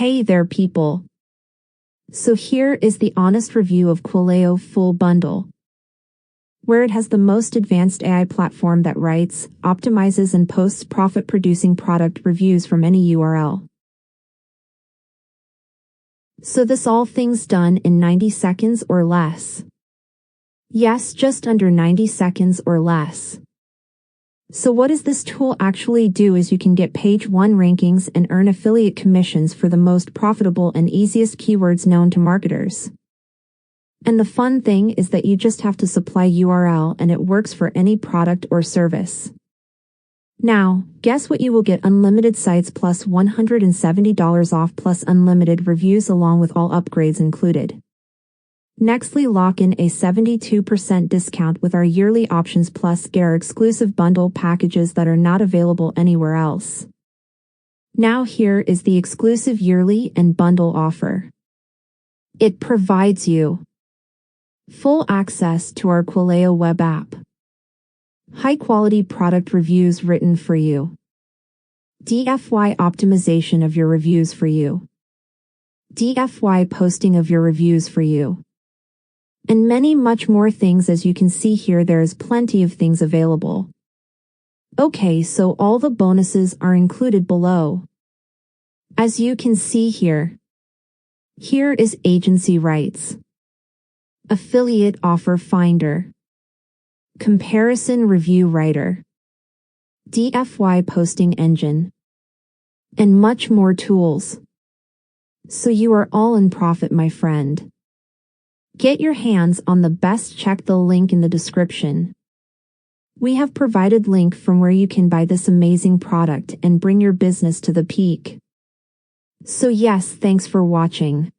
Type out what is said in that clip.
Hey there people. So here is the honest review of Quillaio Full Bundle, where it has the most advanced AI platform that writes, optimizes and posts profit-producing product reviews from any URL. So this all things done in 90 seconds or less. Yes, just under 90 seconds or less. So what does this tool actually do is you can get page 1 rankings and earn affiliate commissions for the most profitable and easiest keywords known to marketers. And the fun thing is that you just have to supply URL and it works for any product or service. Now, guess what, you will get unlimited sites plus $170 off plus unlimited reviews along with all upgrades included. Nextly, lock in a 72% discount with our yearly options plus get our exclusive bundle packages that are not available anywhere else. Now here is the exclusive yearly and bundle offer. It provides you full access to our Quillaio web app, high-quality product reviews written for you, DFY optimization of your reviews for you, DFY posting of your reviews for you, and many much more things. As you can see here, there is plenty of things available. Okay, so all the bonuses are included below. As you can see here is agency rights, affiliate offer finder, comparison review writer, DFY posting engine, and much more tools. So you are all in profit, my friend. Get your hands on the best. Check the link in the description. We have provided link from where you can buy this amazing product and bring your business to the peak. So yes, thanks for watching.